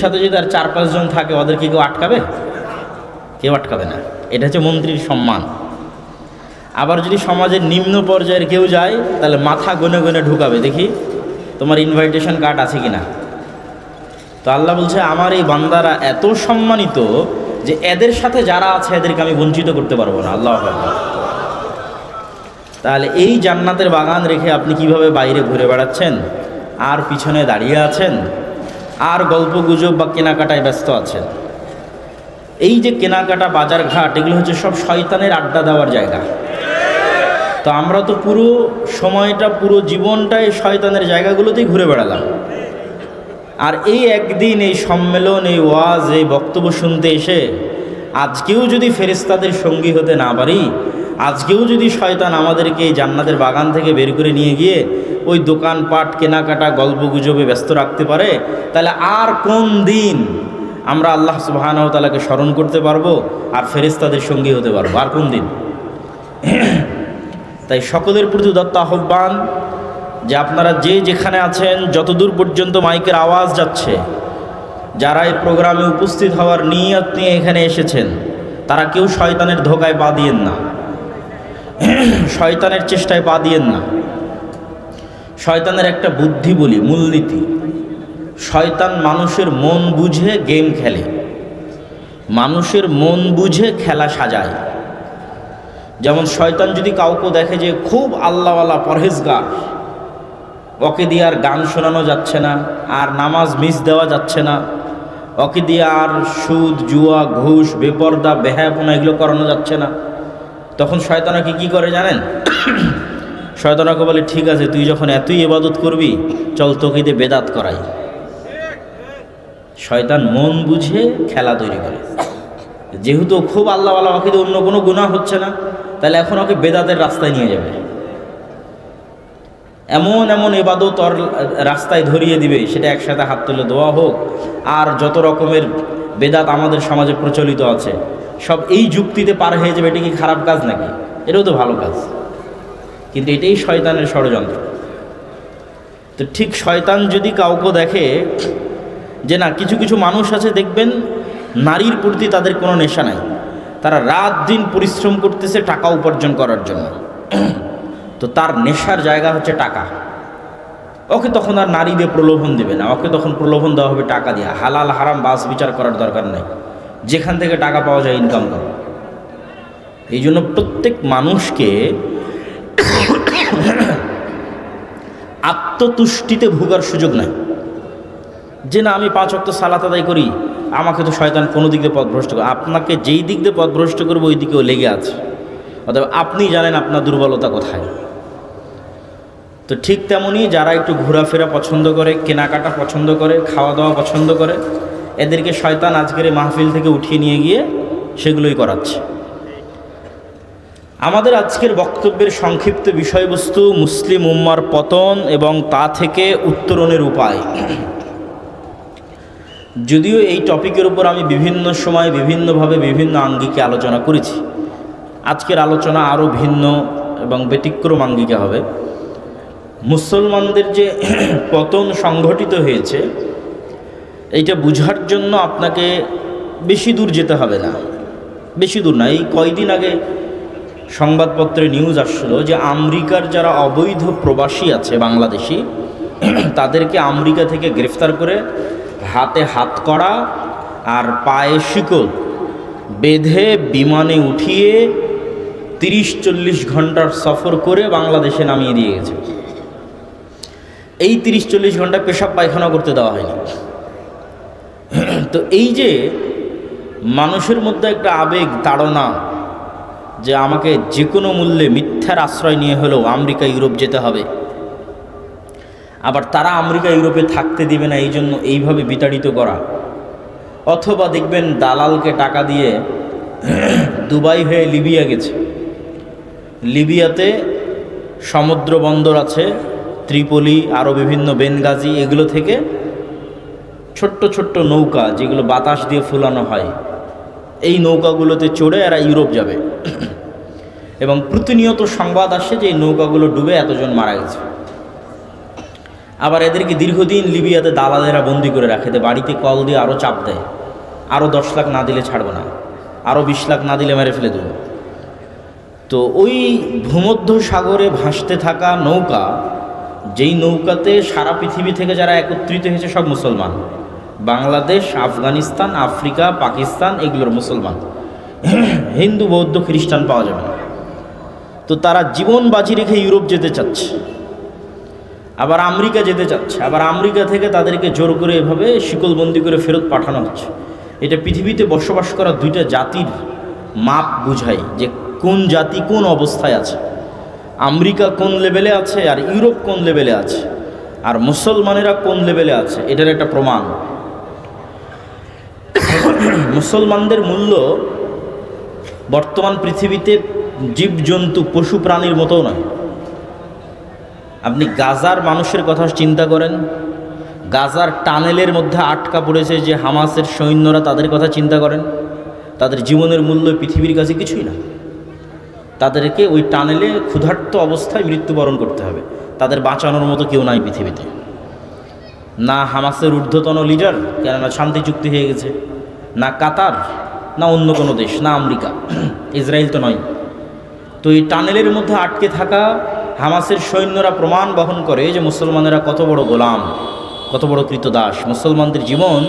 সাথে যদি আর 4-5 জন থাকে, ওদের কি কেউ আটকাবে? কেউ আটকাবে না। এটা হচ্ছে মন্ত্রীর সম্মান। আবার যদি সমাজের নিম্ন পর্যায়ের কেউ যায়, তাহলে মাথা গনে গনে ঢুকাবে, দেখি তোমার ইনভাইটেশন কার্ড আছে কিনা। তো আল্লাহ বলছে, আমার এই বান্দারা এত সম্মানিত যে এদের সাথে যারা আছে এদেরকে আমি বঞ্চিত করতে পারবো না। আল্লাহু আকবার। তাহলে এই জান্নাতের বাগান রেখে আপনি কিভাবে বাইরে ঘুরে বেড়াচ্ছেন, আর পিছনে দাঁড়িয়ে আছেন, আর গল্প গুজব বা কেনাকাটায় ব্যস্ত আছেন? এই যে কেনাকাটা, বাজার ঘাট, এগুলো হচ্ছে সব শয়তানের আড্ডা দেওয়ার জায়গা। তো আমরা তো পুরো সময়টা, পুরো জীবনটাই শয়তানের জায়গাগুলোতেই ঘুরে বেড়ালাম। আর এই একদিন এই সম্মেলন, এই ওয়াজ, এই বক্তব্য শুনতে এসে আজকেও যদি ফেরেশতাদের সঙ্গী হতে না পারি, আজকেও যদি শয়তান আমাদেরকে এই জান্নাতের বাগান থেকে বের করে নিয়ে গিয়ে ওই দোকানপাট, কেনাকাটা, গল্প গুজবে ব্যস্ত রাখতে পারে, তাহলে আর কোন দিন আমরা আল্লাহ সুবহানাহু ওয়া তাআলাকে স্মরণ করতে পারবো আর ফেরেশতাদের সঙ্গী হতে পারবো? আর কোন দিন? তাই সকলের প্রতি দত্ত আহ্বান যে আপনারা যে যেখানে আছেন, যতদূর পর্যন্ত মাইকের আওয়াজ যাচ্ছে, যারা এই প্রোগ্রামে উপস্থিত হওয়ার নিয়ত নিয়ে এখানে এসেছেন, তারা কেউ শয়তানের ধোকায় পা দিয়েন না, শয়তানের চেষ্টায় পা দিয়েন না। শয়তানের একটা বুদ্ধি বলি, মূলনীতি, শয়তান মানুষের মন বুঝে গেম খেলে, মানুষের মন বুঝে খেলা সাজায়। যেমন শয়তান যদি কাউকে দেখে যে খুব আল্লাহওয়ালা, পরহেজগার, ওকে দিয়ে আর গান শোনানো যাচ্ছে না, আর নামাজ মিস দেওয়া যাচ্ছে না, ওকে দিয়ে আর সুদ, জুয়া, ঘুষ, বেপর্দা, বেহায়াপনা এগুলো করানো যাচ্ছে না, তখন শয়তানকে কি করে জানেন? শয়তানকে বলে, ঠিক আছে, তুই যখন এতই ইবাদত করবি, চল তোকে দিয়ে বেদাত করাই। শয়তান মন বুঝে খেলা তৈরি করে। যেহেতু খুব আল্লাহওয়ালা, ওকে দিয়ে অন্য কোনো গুনাহ হচ্ছে না, তাহলে এখন ওকে বেদাতের রাস্তায় নিয়ে যাবে, এমন এমন ইবাদত ওর রাস্তায় ধরিয়ে দিবে, সেটা একসাথে হাত তুলে দোয়া হোক আর যত রকমের বেদাত আমাদের সমাজে প্রচলিত আছে, সব এই যুক্তিতে পার হয়ে যাবে। এটা কি খারাপ কাজ নাকি? এটাও তো ভালো কাজ, কিন্তু এটাই শয়তানের ষড়যন্ত্র। তো ঠিক শয়তান যদি কাউকে দেখে যে না, কিছু কিছু মানুষ আছে দেখবেন নারীর প্রতি তাদের কোনো নেশা নাই, তারা রাত দিন পরিশ্রম করতেছে টাকা উপার্জন করার জন্য, তো তার নেশার জায়গা হচ্ছে টাকা। ওকে তখন আর নারী দিয়ে প্রলোভন দেবে না, ওকে তখন প্রলোভন দেওয়া হবে টাকা দিয়ে। হালাল হারাম বাস বিচার করার দরকার নেই, যেখান থেকে টাকা পাওয়া যায় ইনকাম করো। এই জন্য প্রত্যেক মানুষকে আত্মতুষ্টিতে ভোগার সুযোগ নাই, যে না আমি 5 ওয়াক্ত সালাত আদায় করি, আমাকে তো শয়তান কোনো দিক দিয়ে পথভ্রষ্ট করে। আপনাকে যেই দিক দিয়ে পথভ্রষ্ট করবে ওই দিকেও লেগে আছে, অতএব আপনি জানেন আপনার দুর্বলতা কোথায়। তো ঠিক তেমনই যারা একটু ঘোরাফেরা পছন্দ করে, কেনাকাটা পছন্দ করে, খাওয়া দাওয়া পছন্দ করে, এদেরকে শয়তান আজকের এই মাহফিল থেকে উঠিয়ে নিয়ে গিয়ে সেগুলোই করাচ্ছে। আমাদের আজকের বক্তব্যের সংক্ষিপ্ত বিষয়বস্তু মুসলিম উম্মার পতন এবং তা থেকে উত্তরণের উপায়। যদিও এই টপিকের উপর আমি বিভিন্ন সময় বিভিন্নভাবে বিভিন্ন আঙ্গিকে আলোচনা করেছি, আজকের আলোচনা আরও ভিন্ন এবং ব্যতিক্রম আঙ্গিকে হবে। মুসলমানদের যে পতন সংঘটিত হয়েছে, এইটা বুঝার জন্য আপনাকে বেশি দূর যেতে হবে না, বেশি দূর না। এই কয়দিন আগে সংবাদপত্রে নিউজ আসলো যে আমেরিকার যারা অবৈধ প্রবাসী আছে বাংলাদেশি, তাদেরকে আমেরিকা থেকে গ্রেফতার করে হাতে হাত করা আর পায়ে শিকল বেঁধে বিমানে উঠিয়ে 30-40 ঘন্টার সফর করে বাংলাদেশে নামিয়ে দিয়ে গেছে। এই 30-40 ঘন্টা পেশাব পায়খানা করতে দেওয়া হয়নি। তো এই যে মানুষের মধ্যে একটা আবেগ, তাড়না, যে আমাকে যে কোনো মূল্যে মিথ্যার আশ্রয় নিয়ে হলেও আমেরিকা, ইউরোপ যেতে হবে, আবার তারা আমেরিকা, ইউরোপে থাকতে দিবে না, এই জন্য এইভাবে বিতাড়িত করা। অথবা দেখবেন দালালকে টাকা দিয়ে দুবাই হয়ে লিবিয়া গেছে, লিবিয়াতে সমুদ্র বন্দর আছে, ত্রিপলি, আরও বিভিন্ন বেনগাজি, এগুলো থেকে ছোট্ট ছোট্ট নৌকা যেগুলো বাতাস দিয়ে ফুলানো হয়, এই নৌকাগুলোতে চড়ে এরা ইউরোপ যাবে। এবং প্রতিনিয়ত সংবাদ আসে যে এই নৌকাগুলো ডুবে এতজন মারা গেছে। আবার এদেরকে দীর্ঘদিন লিবিয়াতে দালালেরা বন্দি করে রাখে, বাড়িতে কল দিয়ে আরও চাপ দেয়, আরও 10 লাখ না দিলে ছাড়বো না, আরও 20 লাখ না দিলে মেরে ফেলে দেবো। তো ওই ভূমধ্য সাগরে ভাসতে থাকা নৌকা, যেই নৌকাতে সারা পৃথিবী থেকে যারা একত্রিত হয়েছে সব মুসলমান, বাংলাদেশ, আফগানিস্তান, আফ্রিকা, পাকিস্তান, এগুলোর মুসলমান, হিন্দু বৌদ্ধ খ্রিস্টান পাওয়া যাবে না। তো তারা জীবন বাজি রেখে ইউরোপ যেতে চাচ্ছে, আবার আমেরিকা যেতে চাচ্ছে, আবার আমেরিকা থেকে তাদেরকে জোর করে এভাবে শিকলবন্দি করে ফেরত পাঠানো হচ্ছে। এটা পৃথিবীতে বসবাস করা দুইটা জাতির মাপ বুঝায় যে কোন জাতি কোন অবস্থায় আছে। আমেরিকা কোন লেভেলে আছে আর ইউরোপ কোন লেভেলে আছে, আর মুসলমানেরা কোন লেভেলে আছে, এটার একটা প্রমাণ। মুসলমানদের মূল্য বর্তমান পৃথিবীতে জীবজন্তু পশু প্রাণীর মতো নয়। আপনি গাজার মানুষের কথা চিন্তা করেন, গাজার টানেলের মধ্যে আটকা পড়েছে যে হামাসের সৈন্যরা, তাদের কথা চিন্তা করেন। তাদের জীবনের মূল্য পৃথিবীর কাছে কিছুই না। তাদেরকে ওই টানেলে ক্ষুধার্ত অবস্থায় মৃত্যুবরণ করতে হবে, তাদের বাঁচানোর মতো কেউ নাই পৃথিবীতে। না হামাসের ঊর্ধ্বতন লিডার, কেননা শান্তি চুক্তি হয়ে গেছে, না কাতার, না অন্য কোনো দেশ, না আমেরিকা, ইসরায়েল তো নয়। তো এই টানেলের মধ্যে আটকে থাকা হামাসের সৈন্যরা প্রমাণ বহন করে যে মুসলমানেরা কত বড় গোলাম, কত বড় কৃতদাস, মুসলমানদের জীবন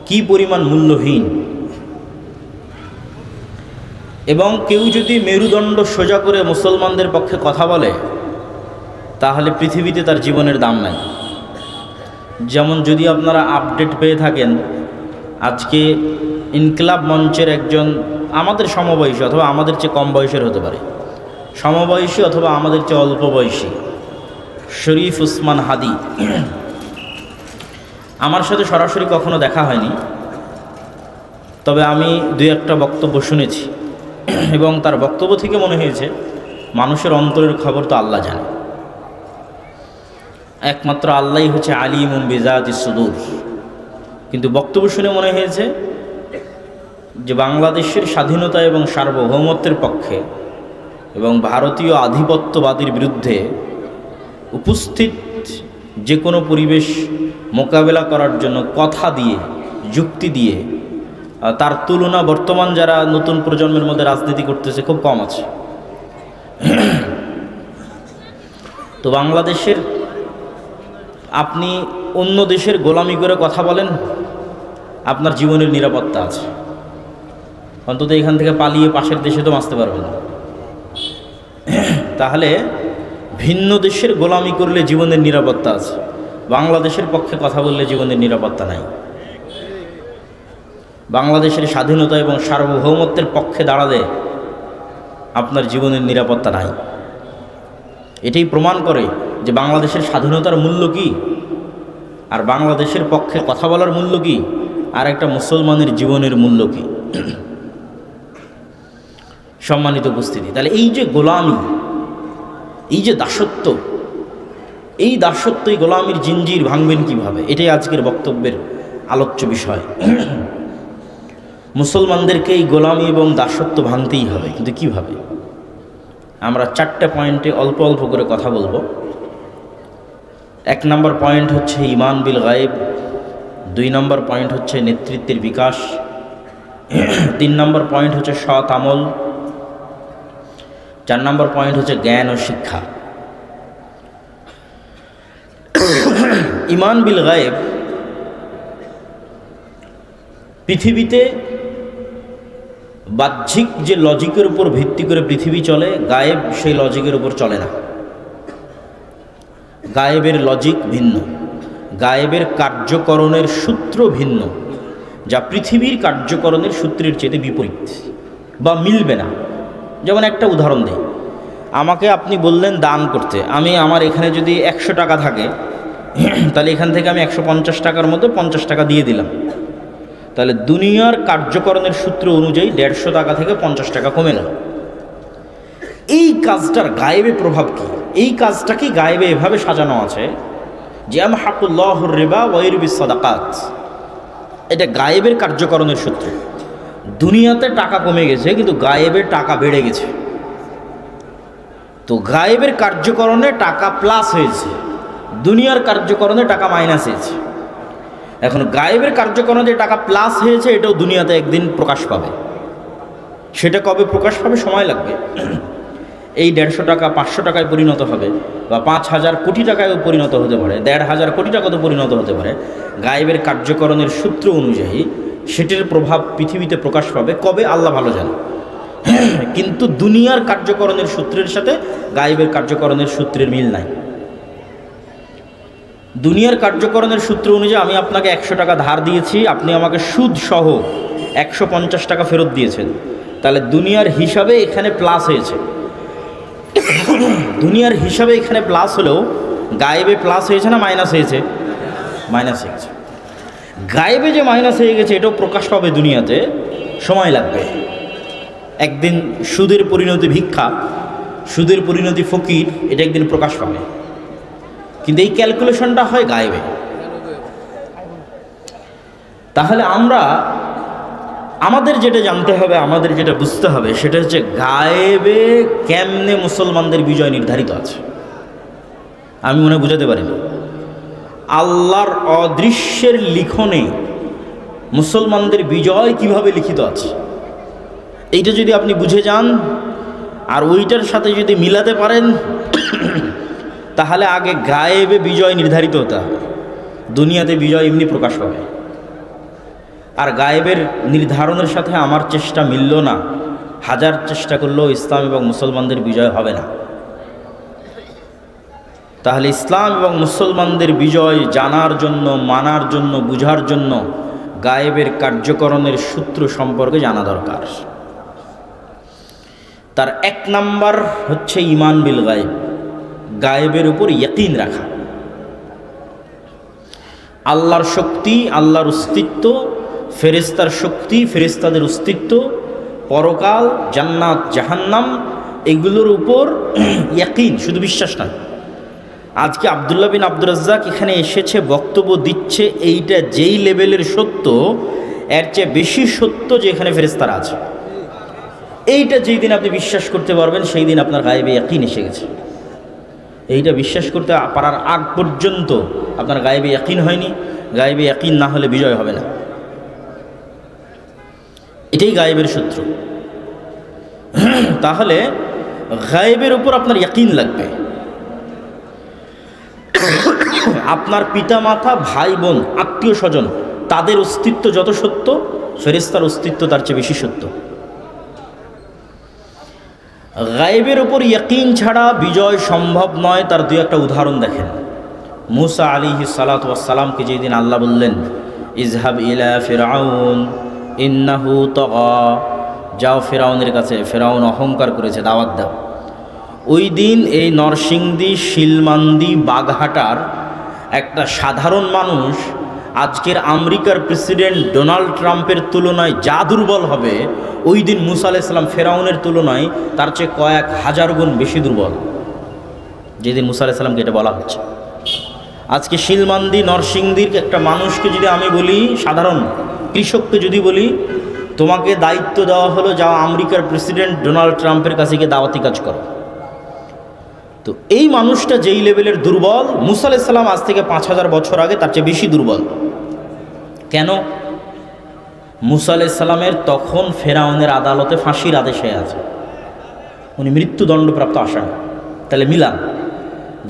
কি পরিমাণ মূল্যহীন। এবং কেউ যদি মেরুদণ্ড সোজা করে মুসলমানদের পক্ষে কথা বলে, তাহলে পৃথিবীতে তার জীবনের দাম নাই। যেমন যদি আপনারা আপডেট পেয়ে থাকেন, আজকে ইনকিলাব মঞ্চের একজন আমাদের সমবয়সী অথবা আমাদের চেয়ে কম বয়সের হতে পারে, সমবয়সী অথবা আমাদের চেয়ে অল্প বয়সী শরীফ উসমান হাদি, আমার সাথে সরাসরি কখনো দেখা হয়নি, তবে আমি 2-1টা বক্তব্য শুনেছি এবং তার বক্তব্য থেকে মনে হয়েছে মানুষের অন্তরের খবর তো আল্লাহ জানে, একমাত্র আল্লাহই হচ্ছে আলিমুম বিজাতিস সুদূর। কিন্তু বক্তব্য শুনে মনে হয়েছে যে বাংলাদেশের স্বাধীনতা এবং সার্বভৌমত্বের পক্ষে এবং ভারতীয় আধিপত্যবাদীর বিরুদ্ধে উপস্থিত যে কোনো পরিবেশ মোকাবেলা করার জন্য কথা দিয়ে, যুক্তি দিয়ে তার তুলনা বর্তমান যারা নতুন প্রজন্মের মধ্যে রাজনীতি করতেছে খুব কম আছে। তো বাংলাদেশের আপনি অন্য দেশের গোলামি করে কথা বলেন, আপনার জীবনের নিরাপত্তা আছে, অন্তত এখান থেকে পালিয়ে পাশের দেশে তো বাঁচতে পারবেন না। তাহলে ভিন্ন দেশের গোলামি করলে জীবনের নিরাপত্তা আছে, বাংলাদেশের পক্ষে কথা বললে জীবনের নিরাপত্তা নাই। বাংলাদেশের স্বাধীনতা এবং সার্বভৌমত্বের পক্ষে দাঁড়ালে আপনার জীবনের নিরাপত্তা নাই। এটাই প্রমাণ করে যে বাংলাদেশের স্বাধীনতার মূল্য কী, আর বাংলাদেশের পক্ষে কথা বলার মূল্য কী, আর একটা মুসলমানের জীবনের মূল্য কী। সম্মানিত উপস্থিতি, তাহলে এই যে গোলামি, এই যে দাসত্ব, এই দাসত্ব, এই গোলামির জিঞ্জির ভাঙবেন কিভাবে, এটাই আজকের বক্তব্যের আলোচ্য বিষয়। মুসলমানদেরকে এই গোলামি এবং দাসত্ব ভাঙতেই হবে, কিন্তু কিভাবে? আমরা 4টে পয়েন্টে অল্প অল্প করে কথা বলবো। 1 নম্বর পয়েন্ট হচ্ছে ঈমান বিল গায়েব, 2 নম্বর পয়েন্ট হচ্ছে নেতৃত্বের বিকাশ, 3 নম্বর পয়েন্ট হচ্ছে সৎ আমল, 4 নম্বর পয়েন্ট হচ্ছে জ্ঞান ও শিক্ষা। ঈমান বিল গায়েব, পৃথিবীতে বাহ্যিক যে লজিকের উপর ভিত্তি করে পৃথিবী চলে, গায়েব সেই লজিকের উপর চলে না। গায়েবের লজিক ভিন্ন, গায়েবের কার্যকরণের সূত্র ভিন্ন, যা পৃথিবীর কার্যকরণের সূত্রের চেয়ে বিপরীত বা মিলবে না। যেমন একটা উদাহরণ দিই, আমাকে আপনি বললেন দান করতে, আমার এখানে যদি 100 টাকা থাকে, তাহলে এখান থেকে আমি 150 টাকার মধ্যে 50 টাকা দিয়ে দিলাম, তাহলে দুনিয়ার কার্যকরণের সূত্র অনুযায়ী 150 টাকা থেকে 50 টাকা কমে গেল। এই কাজটার গায়েবে প্রভাব কী? এই কাজটাকে গায়েবে এভাবে সাজানো আছে যে আমহাকুল্লাহুর রিবা ওয়া ইউরবিস সাদাকাত, এটা গায়েবের কার্যকরণের সূত্র। দুনিয়াতে টাকা কমে গেছে, কিন্তু গায়েবের টাকা বেড়ে গেছে। তো গায়েবের কার্যকরণে টাকা প্লাস হয়েছে, দুনিয়ার কার্যকরণে টাকা মাইনাস হয়েছে। এখন গায়েবের কার্যকরণে যে টাকা প্লাস হয়েছে এটাও দুনিয়াতে একদিন প্রকাশ পাবে। সেটা কবে প্রকাশ পাবে? সময় লাগবে। এই 150 টাকা 500 টাকায় পরিণত হবে, বা 5000 কোটি টাকায় পরিণত হতে পারে, 1500 কোটি টাকাতে পরিণত হতে পারে। গায়েবের কার্যকরণের সূত্র অনুযায়ী সেটির প্রভাব পৃথিবীতে প্রকাশ পাবে কবে আল্লাহ ভালো জানে। কিন্তু দুনিয়ার কার্যকরণের সূত্রের সাথে গায়েবের কার্যকরণের সূত্রের মিল নাই। দুনিয়ার কার্যকরণের সূত্র অনুযায়ী আমি আপনাকে 100 টাকা ধার দিয়েছি, আপনি আমাকে সুদ সহ 150 টাকা ফেরত দিয়েছেন, তাহলে দুনিয়ার হিসাবে এখানে প্লাস হয়েছে। দুনিয়ার হিসাবে এখানে প্লাস হলেও গায়েবে প্লাস হয়েছে না মাইনাস হয়েছে? মাইনাস হয়েছে। গায়েবে যে মাইনাস হয়ে গেছে এটাও প্রকাশ পাবে দুনিয়াতে, সময় লাগবে। একদিন সুদের পরিণতি ভিক্ষা, সুদের পরিণতি ফকির, এটা একদিন প্রকাশ পাবে। কিন্তু এই ক্যালকুলেশনটা হয় গায়েবে। তাহলে আমাদের যেটা জানতে হবে, আমাদের যেটা বুঝতে হবে, সেটা হচ্ছে গায়েবে কেমনে মুসলমানদের বিজয় নির্ধারিত আছে। আমি মনে বুঝাতে পারিনি। আল্লাহর অদৃশ্যের লিখনে মুসলমানদের বিজয় কিভাবে লিখিত আছে, এইটা যদি আপনি বুঝে যান আর ওইটার সাথে যদি মিলাতে পারেন, তাহলে আগে গায়েবে বিজয় নির্ধারিত হতে হবে। দুনিয়াতে বিজয় এমনি প্রকাশ পাবে। আর গায়েবের নির্ধারণের সাথে আমার চেষ্টা মিলল না, হাজার চেষ্টা করলেও ইসলাম এবং মুসলমানদের বিজয় হবে না। তাহলে ইসলাম এবং মুসলমানদের বিজয় জানার জন্য, মানার জন্য, বুঝার জন্য গায়েবের কার্যকরণের সূত্র সম্পর্কে জানা দরকার। তার 1 নাম্বার হচ্ছে ঈমান বিল গায়েব, গায়েবের উপর ইয়াকিন রাখা। আল্লাহর শক্তি, আল্লাহর অস্তিত্ব, ফেরেশতার শক্তি, ফেরেশতাদের অস্তিত্ব, পরকাল, জান্নাত, জাহান্নাম, এগুলোর উপর ইয়াকিন, শুধু বিশ্বাস নয়। আজকে আব্দুল্লাহ বিন আব্দুর রাজ্জাক এখানে এসেছে, বক্তব্য দিচ্ছে, এইটা যেই লেভেলের সত্য, এর চেয়ে বেশি সত্য যে এখানে ফেরেশতারা আছে। এইটা যেই দিন আপনি বিশ্বাস করতে পারবেন, সেই দিন আপনার গায়েবে ইয়াকিন এসে গেছে। এইটা বিশ্বাস করতে পারার আগ পর্যন্ত আপনার গায়েবে ইয়াকিন হয়নি। গায়েবে ইয়াকিন না হলে বিজয় হবে না। এটাই গায়েবের সূত্র। তাহলে গায়েবের উপর আপনার ইয়াকিন লাগবে। আপনার পিতা মাতা, ভাই বোন, আত্মীয় স্বজন, তাদের অস্তিত্ব যত সত্য, ফেরেশতার অস্তিত্ব তার চেয়ে বেশি সত্য। গায়েবের উপর ইয়াকিন ছাড়া বিজয় সম্ভব নয়। তার 2-1টা উদাহরণ দেখেন। মুসা আলাইহিস সালাতু ওয়াস সালামকে যেদিন আল্লাহ বললেন, ইজহাব ইলা ফিরআউন ইন্নাহু তাগা, যাও ফেরাউনের কাছে, ফেরাউন অহংকার করেছে, দাওয়াত দাও। ওই দিন এই নরসিংদী, শিলমান্দি, বাগহাটার একটা সাধারণ মানুষ আজকের আমেরিকার প্রেসিডেন্ট ডোনাল্ড ট্রাম্পের তুলনায় যা দুর্বল হবে, ওই দিন মুসা আলাইহিস সালাম ফেরাউনের তুলনায় তার চেয়ে কয়েক হাজার গুণ বেশি দুর্বল। যেদিন মুসা আলাইহিস সালামকে এটা বলা হচ্ছে। আজকে শিলমান্দি, নরসিংদীর একটা মানুষকে যদি আমি বলি, সাধারণ কৃষককে যদি বলি, তোমাকে দায়িত্ব দেওয়া হলো, যাও আমেরিকার প্রেসিডেন্ট ডোনাল্ড ট্রাম্পের কাছে গিয়ে দাওয়াতি কাজ করো, তো এই মানুষটা যেই লেভেলের দুর্বল, মুসা আলাইহিস সালাম আজ থেকে 5000 বছর আগে তার চেয়ে বেশি দুর্বল। কেন? মুসা আলাইহিস সালামের তখন ফেরাউনের আদালতে ফাঁসির আদেশে আছে, উনি মৃত্যুদণ্ডপ্রাপ্ত আসামি। তাহলে মিলান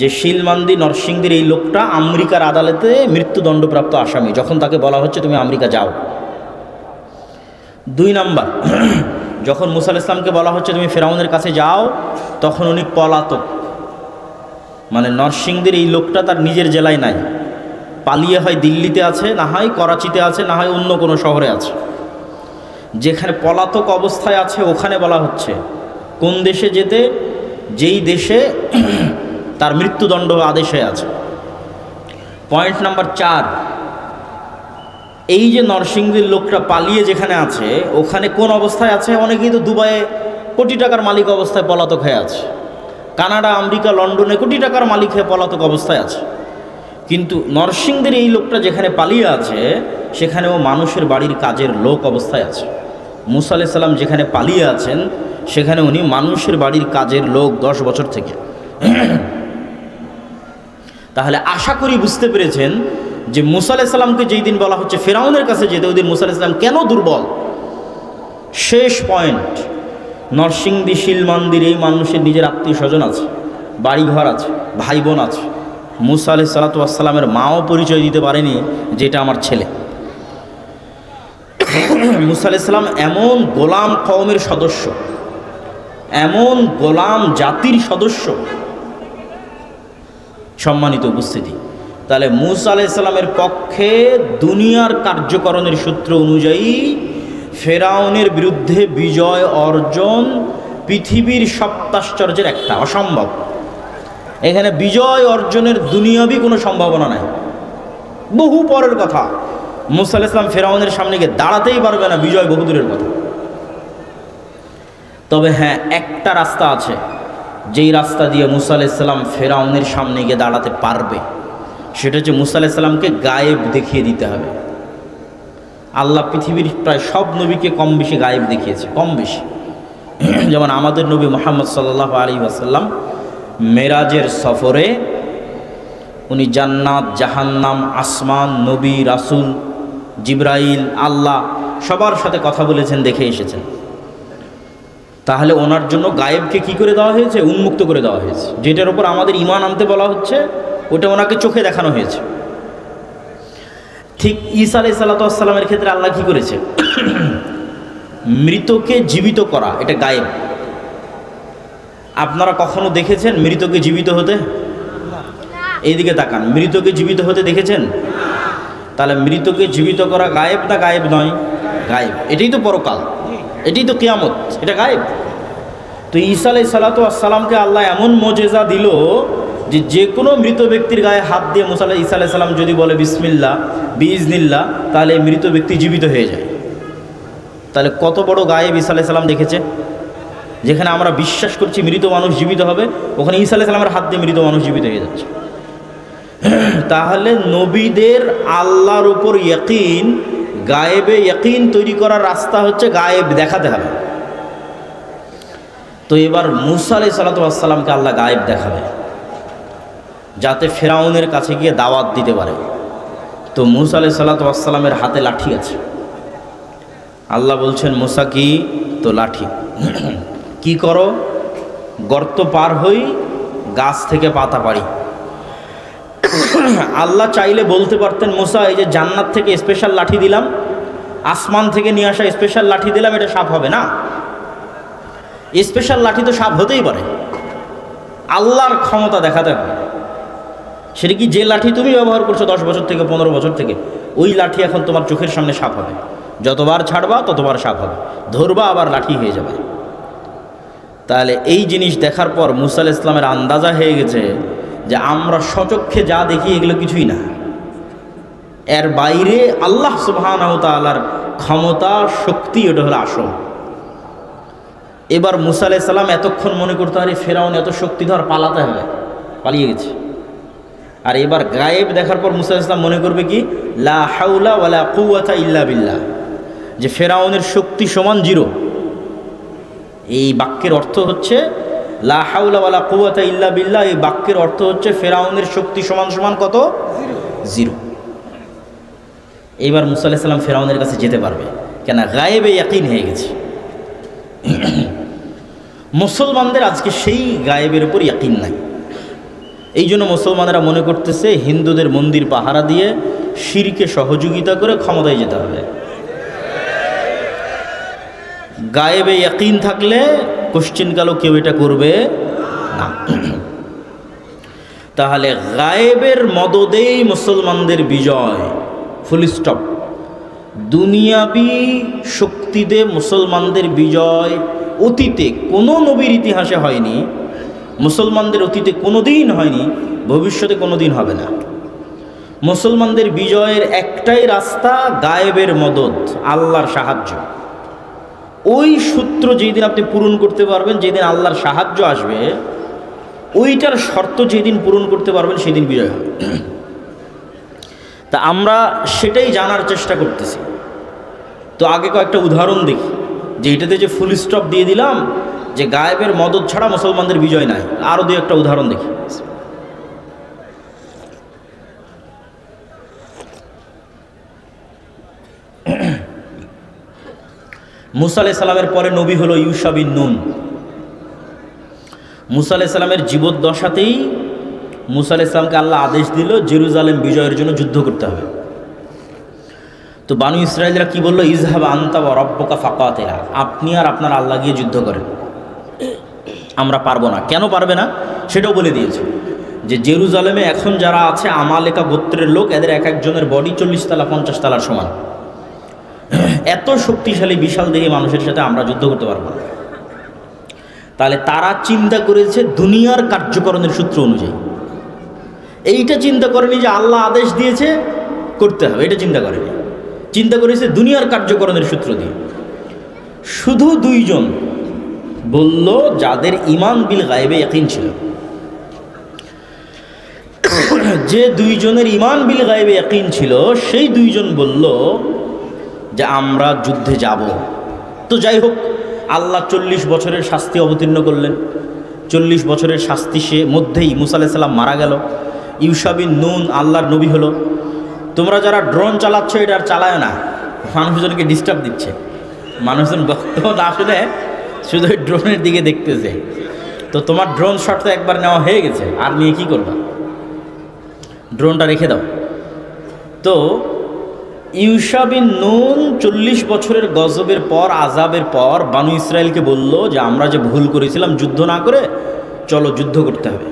যে শিলমান্দি, নরসিংদীর এই লোকটা আমেরিকার আদালতে মৃত্যুদণ্ডপ্রাপ্ত আসামি, যখন তাকে বলা হচ্ছে তুমি আমেরিকা যাও। 2 নাম্বার, যখন মুসা আলাইহিস সালামকে বলা হচ্ছে তুমি ফেরাউনের কাছে যাও, তখন উনি পলাতক। মানে নরসিংদীর এই লোকটা তার নিজের জেলায় নাই, পালিয়ে হয় দিল্লিতে আছে, না হয় করাচিতে আছে, না হয় অন্য কোনো শহরে আছে। যেখানে পলাতক অবস্থায় আছে ওখানে বলা হচ্ছে কোন দেশে যেতে, যেই দেশে তার মৃত্যুদণ্ড আদেশে আছে। পয়েন্ট নাম্বার 4, এই যে নরসিংদীর লোকটা পালিয়ে যেখানে আছে, ওখানে কোন অবস্থায় আছে? অনেকেই তো দুবাইয়ে কোটি টাকার মালিক অবস্থায় পলাতক হয়ে আছে, কানাডা, আমেরিকা, লন্ডনে কোটি টাকার মালিক হয়ে পলাতক অবস্থায় আছে। কিন্তু নরসিংদীর এই লোকটা যেখানে পালিয়ে আছে, সেখানেও মানুষের বাড়ির কাজের লোক অবস্থায় আছে। মুসা আলাইহিস সালাম যেখানে পালিয়ে আছেন, সেখানে উনি মানুষের বাড়ির কাজের লোক 10 বছর থেকে। তাহলে আশা করি বুঝতে পেরেছেন যে মুসা আলাইহিস সালামকে যেই দিন বলা হচ্ছে ফেরাউনের কাছে যেতে, ওই দিন মুসা আলাইহিস সালাম কেন দুর্বল। শেষ পয়েন্ট, নরসিংদী শিল মন্দিরে এই মানুষের নিজের আত্মীয় স্বজন আছে, বাড়িঘর আছে, ভাই বোন আছে। মুসা আলাইহিস সালাতু ওয়াস সালামের মাও পরিচয় দিতে পারেনি যে এটা আমার ছেলে। মুসা আলাইহিস সালাম এমন গোলাম কওমের সদস্য, এমন গোলাম জাতির সদস্য। সম্মানিত উপস্থিতি, তাহলে মুসা আলাইহিস সালামের পক্ষে দুনিয়ার কার্যকরণের সূত্র অনুযায়ী ফেরাউনের বিরুদ্ধে বিজয় অর্জন পৃথিবীর সপ্তাশ্চর্যের একটা, অসম্ভব। এখানে বিজয় অর্জনের দুনিয়াবি কোনো সম্ভাবনা নাই, বহু পরের কথা। মুসা আলাইহিস সালাম ফেরাউনের সামনে গিয়ে দাঁড়াতেই পারবে না, বিজয় বহুদূরের কথা। তবে হ্যাঁ, একটা রাস্তা আছে, যেই রাস্তা দিয়ে মুসা আলাইহিস সালাম ফেরাউনের সামনে গিয়ে দাঁড়াতে পারবে। সেটা হচ্ছে মুসা আলাইহিস সালামকে গায়েব দেখিয়ে দিতে হবে। আল্লাহ পৃথিবীর প্রায় সব নবীকে কম বেশি গায়েব দেখিয়েছে, কম বেশি। যেমন আমাদের নবী মুহাম্মদ সাল্লাল্লাহু আলাইহি ওয়াসাল্লাম মেরাজের সফরে উনি জান্নাত, জাহান্নাম, আসমান, নবী, রাসূল, জিবরাইল, আল্লাহ সবার সাথে কথা বলেছেন, দেখে এসেছেন। তাহলে ওনার জন্য গায়েবকে কি করে দেওয়া হয়েছে? উন্মুক্ত করে দেওয়া হয়েছে। যেটার উপর আমাদের ঈমান আনতে বলা হচ্ছে, ওটা ওনাকে চোখে দেখানো হয়েছে। ঠিক ঈসা আলাইহিস সালাতু ওয়াস সালামের ক্ষেত্রে আল্লাহ কি করেছে? মৃতকে জীবিত করা, এটা গায়েব। আপনারা কখনো দেখেছেন মৃতকে জীবিত হতে? এইদিকে তাকান, মৃতকে জীবিত হতে দেখেছেন? তাহলে মৃতকে জীবিত করা গায়েব না গায়েব নয়? গায়েব। এটাই তো পরকাল, এটাই তো কিয়ামত, এটা গায়েব। তো ঈসা আলাইহিস সালাতু ওয়াস সালামকে আল্লাহ এমন মোজেজা দিল যে যে কোনো মৃত ব্যক্তির গায়ে হাত দিয়ে ঈসা আলাইহিস সালাম যদি বলে বিসমিল্লাহ বিইজনিল্লাহ, তাহলে মৃত ব্যক্তি জীবিত হয়ে যায়। তাহলে কত বড় গায়েব ঈসা আলাইহিস সালাম দেখেছে। যেখানে আমরা বিশ্বাস করছি মৃত মানুষ জীবিত হবে, ওখানে ঈসা আলাইহিস সালামের হাত দিয়ে মৃত মানুষ জীবিত হয়ে যাচ্ছে। তাহলে নবীদের আল্লাহর উপর ইয়াকিন, গায়েবে ইয়াকিন তৈরি করার রাস্তা হচ্ছে গায়েব দেখাতে হবে। তো এবার মুসা আলাইহিস সালাতু ওয়াস সালামকে আল্লাহ গায়েব দেখাবে, যাতে ফেরাউনের কাছে গিয়ে দাওয়াত দিতে পারে। তো মুসা আলাইহিস সালাতু ওয়াস সালামের হাতে লাঠি আছে। আল্লাহ বলছেন, মুসা কি? তো লাঠি। কি করো? গর্ত পার হই, গাছ থেকে পাতা পারি। আল্লাহ চাইলে বলতে পারতেন, মুসা এই যে জান্নাত থেকে স্পেশাল লাঠি দিলাম, আসমান থেকে নিয়ে আসা স্পেশাল লাঠি দিলাম, এটা সাপ হবে না। স্পেশাল লাঠি তো সাপ হতেই পারে, আল্লাহর ক্ষমতা দেখাতে হবে। সেটা কি যে লাঠি তুমি ব্যবহার করছো 10 বছর থেকে 15 বছর থেকে, ওই লাঠি এখন তোমার চোখের সামনে সাপ হবে। যতবার ছাড়বা ততবার সাপ হবে, ধরবা আবার লাঠি হয়ে যাবে। তাহলে এই জিনিস দেখার পর মুসা আলাইহিস সালামের আন্দাজা হয়ে গেছে যে আমরা স্বচক্ষে যা দেখি এগুলো কিছুই না, এর বাইরে আল্লাহ সুবহানাহু ওয়া তাআলার ক্ষমতা, শক্তি, এটা হলো আসল। এবার মুসা আলাইহিস সালাম এতক্ষণ মনে করতে পারে ফেরাউন এত শক্তিধর, পালাতে হবে, পালিয়ে গেছে। আর এবার গায়েব দেখার পর মুসা আলাইহিস সালাম মনে করবে কি? লা হাওলা ওয়ালা কুওয়াতা ইল্লা বিল্লাহ, যে ফেরাউনের শক্তি সমান 0। এই বাক্যের অর্থ হচ্ছে লা হাওলা ওয়ালা কুওয়াতা ইল্লা বিল্লাহ। এই বাক্যের অর্থ হচ্ছে ফেরাউনের শক্তি সমান সমান কত? 0। এইবার মুসা আলাইহিস সালাম ফেরাউনের কাছে যেতে পারবে, কেন? গায়েবে ইয়াকিন হয়ে গেছে। মুসলমানদের আজকে সেই গায়েবের উপর ইয়াকিন নাই। এই জন্য মুসলমানেরা মনে করতেছে হিন্দুদের মন্দির পাহারা দিয়ে শিরকে সহযোগিতা করে ক্ষমতায় যেতে হবে। গায়েবে ইয়াকিন থাকলে কোশ্চিনকালও কেউ এটা করবে না। তাহলে গায়েবের মদদেই মুসলমানদের বিজয়, ফুল স্টপ। দুনিয়াবি শক্তিতে মুসলমানদের বিজয় অতীতে কোনো নবীর ইতিহাসে হয়নি, মুসলমানদের অতীতে কোনো দিন হয়নি, ভবিষ্যতে কোনো দিন হবে না। মুসলমানদের বিজয়ের একটাই রাস্তা, গায়েবের মদদ, আল্লাহর সাহায্য। ওই সূত্র যেদিন আপনি পূরণ করতে পারবেন, যেদিন আল্লাহর সাহায্য আসবে, ওইটার শর্ত যেদিন পূরণ করতে পারবেন সেদিন বিজয় হবে। তা আমরা সেটাই জানার চেষ্টা করতেছি। তো আগে কয়েকটা উদাহরণ দেখি, যে এটাতে যে ফুল স্টপ দিয়ে দিলাম যে গায়েবের মদদ ছাড়া মুসলমানদের বিজয় নাই, আরও 2-1টা উদাহরণ দেখি। মুসা আলাইহিস সালামের পরে নবী হলো ইউশা বিন নুন। মুসা আলাইহিস সালামের জীবদ্দশাতেই মুসা আলাইহিস সালামকে আল্লাহ আদেশ দিল জেরুজালেম বিজয়ের জন্য যুদ্ধ করতে হবে। তো বানু ইসরায়েলরা কি বললো, ইজহাব আনতা ওয়া রাব্বুকা ফাকাতিলা, আপনি আর আপনার আল্লাহ গিয়ে যুদ্ধ করেন, আমরা পারবো না। কেন পারবে না সেটাও বলে দিয়েছে, যে জেরুজালেমে এখন যারা আছে আমালেকা গোত্রের লোক, এদের এক একজনের বডি 40 তলা 50 তলার সমান। এত শক্তিশালী বিশাল দেহী মানুষের সাথে আমরা যুদ্ধ করতে পারবো না। তাহলে তারা চিন্তা করেছে দুনিয়ার কার্যকরণের সূত্র অনুযায়ী, এইটা চিন্তা করেনি যে আল্লাহ আদেশ দিয়েছে করতে হবে, এটা চিন্তা করেনি, চিন্তা করেছে দুনিয়ার কার্যকরণের সূত্র দিয়ে। শুধু দুইজন বলল যাদের ঈমান বিল গায়বে ইয়াকিন ছিল, যে দুইজনের ঈমান বিল গায়বে ইয়াকিন ছিল সেই দুইজন বলল যে আমরা যুদ্ধে যাব। তো যাই হোক, আল্লাহ 40 বছরের শাস্তি অবতীর্ণ করলেন। 40 বছরের শাস্তি সে মধ্যেই মুসা আলাইহিস সালাম মারা গেল। ইউশা বিন নুন আল্লাহর নবী হলো। তোমরা যারা ড্রোন চালাচ্ছ এটা আর চালায় না, মানুষজনকে ডিস্টার্ব দিচ্ছে। মানুষজন বক্তব্য না শুনে শুধু ওই ড্রোনের দিকে দেখতেছে। তো তোমার ড্রোন শট তো একবার নেওয়া হয়ে গেছে, আর নিয়ে কী করবা? ড্রোনটা রেখে দাও। তো ইউশা বিন নুন 40 বছরের গজবের পর, আযাবের পর বানু ইসরায়েলকে বলল যে আমরা যে ভুল করেছিলাম যুদ্ধ না করে, চলো যুদ্ধ করতে হবে।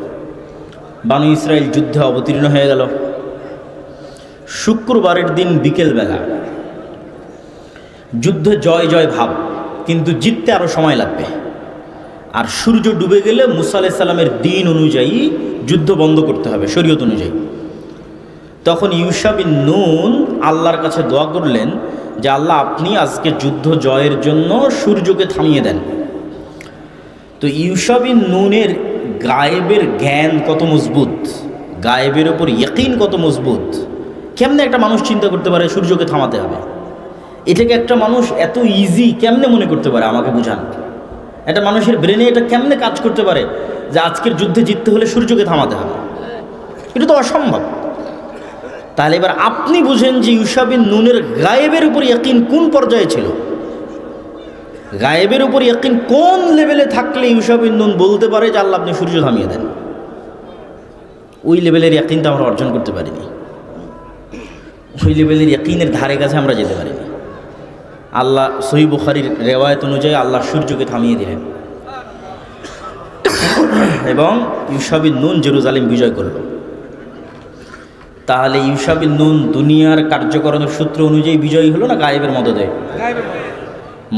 বানু ইসরায়েল যুদ্ধে অবতীর্ণ হয়ে গেল। শুক্রবারের দিন বিকেলবেলা যুদ্ধে জয় জয় ভাব, কিন্তু জিততে আরও সময় লাগবে। আর সূর্য ডুবে গেলে মুসা আলাইহিস সালামের দিন অনুযায়ী যুদ্ধ বন্ধ করতে হবে, শরীয়ত অনুযায়ী। তখন ইউশা বিন নুন আল্লাহর কাছে দোয়া করলেন যে আল্লাহ আপনি আজকে যুদ্ধ জয়ের জন্য সূর্যকে থামিয়ে দেন। তো ইউশা বিন নুনের গায়েবের জ্ঞান কত মজবুত, গায়েবের ওপর ইয়াকিন কত মজবুত। কেমনে একটা মানুষ চিন্তা করতে পারে সূর্যকে থামাতে হবে? এটাকে একটা মানুষ এত ইজি কেমনে মনে করতে পারে? আমাকে বুঝান। একটা মানুষের ব্রেনে এটা কেমনে কাজ করতে পারে যে আজকের যুদ্ধে জিততে হলে সূর্যকে থামাতে হবে? এটা তো অসম্ভব। তাহলে এবার আপনি বুঝেন যে ইউশা বিন নুনের গায়েবের উপর ইয়াকিন কোন পর্যায়ে ছিল, গায়েবের উপর ইয়াকিন কোন লেভেলে থাকলে ইউশা বিন নুন বলতে পারে যে আল্লাহ আপনি সূর্য থামিয়ে দেন। ওই লেভেলের ইয়াকিনটা আমরা অর্জন করতে পারিনি, ওই লেভেলের ইয়াকিনের ধারে কাছে আমরা যেতে পারিনি। আল্লাহ সহিহ বুখারীর রেওয়ায়েত অনুযায়ী আল্লাহ সূর্যকে থামিয়ে দিলেন এবং ইউশা বিন নুন জেরুজালেম বিজয় করল। তাহলে ইউশা বিন নুন দুনিয়ার কার্যকরণের সূত্র অনুযায়ী বিজয়ী হলো না গায়েবের মদদে?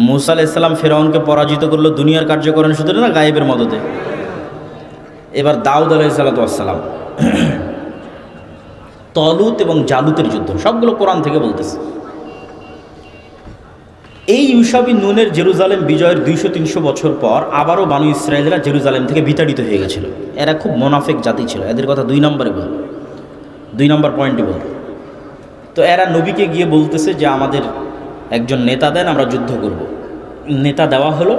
মুসা আলাইহিস সালাম ফেরাউনকে পরাজিত করলো দুনিয়ার কার্যকরণের সূত্রে না গায়েবের মদদে? এবার দাউদ আলাইহিস সালাম, তলুত এবং জালুতের যুদ্ধ, সবগুলো কোরআন থেকে বলতেছে। এই ইউশা বিন নুনের জেরুজালেম বিজয়ের 200-300 বছর পর আবারও বানু ইসরায়েলরা জেরুজালেম থেকে বিতাড়িত হয়ে গেছিল। এরা খুব মোনাফেক জাতি ছিল, এদের কথা 2 নম্বরে বলব, 2 নম্বর পয়েন্টে বলব। তো এরা নবীকে গিয়ে বলতেছে যে আমাদের একজন নেতা দেন, আমরা যুদ্ধ করব। নেতা দেওয়া হলো,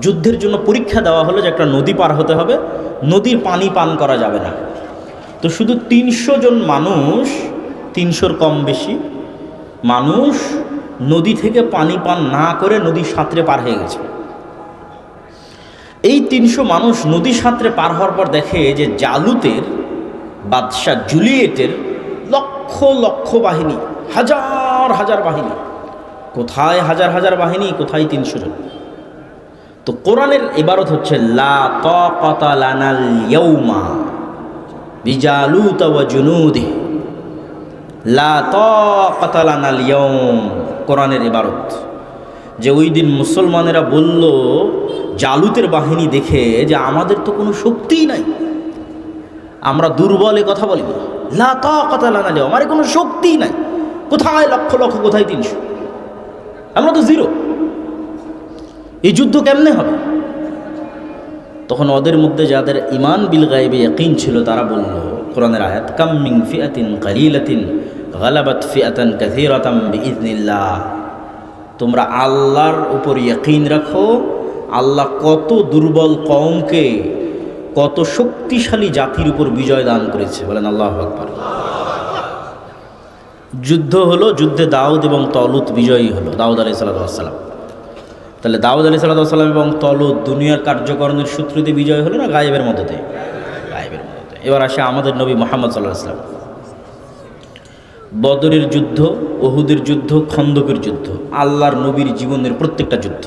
যুদ্ধের জন্য পরীক্ষা দেওয়া হলো যে একটা নদী পার হতে হবে, নদীর পানি পান করা যাবে না। তো শুধু 300 জন মানুষ, 300-র কম বেশি মানুষ নদী থেকে পানি পান না করে নদী সাঁতরে পার হয়ে গেছে। এই 300 মানুষ নদী সাঁতরে পার হওয়ার পর দেখে যে জালুতের বাদশাহ জুলিয়েটের লক্ষ লক্ষ বাহিনী, হাজার হাজার বাহিনী। কোথায় হাজার হাজার বাহিনী, কোথায় 300 জন। তো কোরআনের ইবারত হচ্ছে লা তাকাতা লানাল ইয়াউমা বিজালুতা ওয়া জুনুদি, লা তাকাতা লানাল ইয়াউম। কোরআনের ইবারত যে ওই দিন মুসলমানেরা বলল জালুতের বাহিনী দেখে যে আমাদের তো কোনো শক্তিই নাই, আমরা দুর্বলে কথা বলি, লা তাকাতা লানাল ইয়াউম, আমার কোনো শক্তিই নাই। কোথায় লক্ষ লক্ষ, কোথায় 300, আমরা তো জিরো। এই যুদ্ধ কেমনে হবে? তখন ওদের মধ্যে যাদের ঈমান বিল গায়বে ইয়াকিন ছিল তারা বলল, কোরআনের আয়াত, কাম মিন ফিআতিন কালিলাতিন গালাবাত ফিআতান কাসীরাতাম বিইজনিল্লাহ, তোমরা আল্লাহর উপর ইয়াকিন রাখো, আল্লাহ কত দুর্বল কওমকে কত শক্তিশালী জাতির উপর বিজয় দান করেছে। বলেন আল্লাহু আকবার। যুদ্ধ হলো, যুদ্ধে দাউদ এবং তলুত বিজয়ী হলো, দাউদ আলাইহিস সালাম। তাহলে দাউদ আলাইহিস সালাম এবং তলুত দুনিয়ার কার্যকরণের সূত্রতে বিজয় হলো না গায়েবের মদতে? গায়েবের মদতে। এবার আসে আমাদের নবী মুহাম্মদ সাল্লাল্লাহু আলাইহি ওয়াসাল্লাম। বদরের যুদ্ধ, উহুদের যুদ্ধ, খন্দকের যুদ্ধ, আল্লাহর নবীর জীবনের প্রত্যেকটা যুদ্ধ,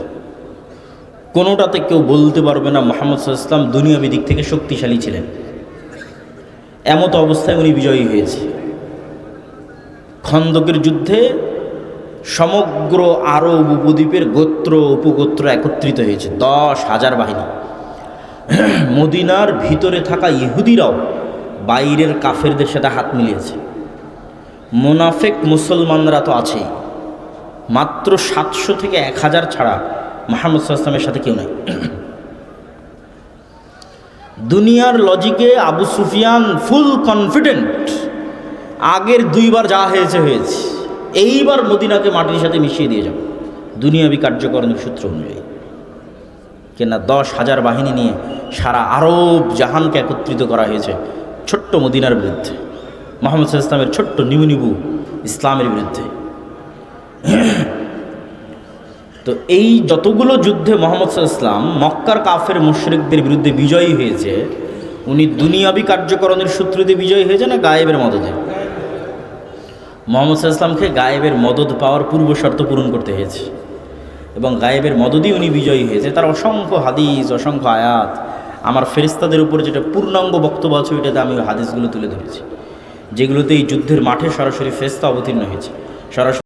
কোনোটাতে কেউ বলতে পারবে না মুহাম্মদ সাল্লাল্লাহু আলাইহি ওয়াসাল্লাম দুনিয়াবী দিক থেকে শক্তিশালী ছিলেন। এমত অবস্থায় উনি বিজয়ী হয়েছে। খন্দকের যুদ্ধে সমগ্র আরব উপদ্বীপের গোত্র উপগোত্র একত্রিত হয়েছে, 10,000 বাহিনী। মদিনার ভিতরে থাকা ইহুদিরাও বাইরের কাফেরদের সাথে হাত মিলিয়েছে। মুনাফিক মুসলমানরা তো আছেই, মাত্র 700 থেকে 1000 ছাড়া মুহাম্মদ সাল্লাল্লাহু আলাইহি ওয়াসাল্লামের সাথে কেউ নাই। দুনিয়ার লজিকে আবু সুফিয়ান ফুল কনফিডেন্ট, আগের 2 বার যা হয়েছে হয়েছে, এইবার মদিনাকে মাটির সাথে মিশিয়ে দিয়ে যাব দুনিয়াবী কার্যকরণের সূত্র অনুযায়ী। কেনা 10,000 বাহিনী নিয়ে সারা আরব জাহানকে একত্রিত করা হয়েছে ছোট্ট মদিনার বিরুদ্ধে, মুহাম্মদ সাল্লাল্লাহু আলাইহি ওয়াসাল্লামের ছোট্ট নিবু ইসলামের বিরুদ্ধে। তো এই যতগুলো যুদ্ধে মুহাম্মদ সাল্লাল্লাহু আলাইহি ওয়াসাল্লাম মক্কার কাফের মুশরিকদের বিরুদ্ধে বিজয়ী হয়েছে, উনি দুনিয়াবী কার্যকরণের সূত্রতে বিজয়ী হয়েছে না গায়েবের মদদে? মুহাম্মদ সাল্লাল্লাহু আলাইহি ওয়াসাল্লামকে গায়েবের মদদ পাওয়ার পূর্ব শর্ত পূরণ করতে হয়েছে, এবং গায়েবের মদদই উনি বিজয়ী হয়েছে। তার অসংখ্য হাদিস, অসংখ্য আয়াত, আমার ফেরেশতাদের উপর যেটা পূর্ণাঙ্গ বক্তব্য আছে ওইটাতে আমি হাদিসগুলো তুলে ধরেছি, যেগুলোতে এই যুদ্ধের মাঠে সরাসরি ফেরেশতা অবতীর্ণ হয়েছে, সরাসরি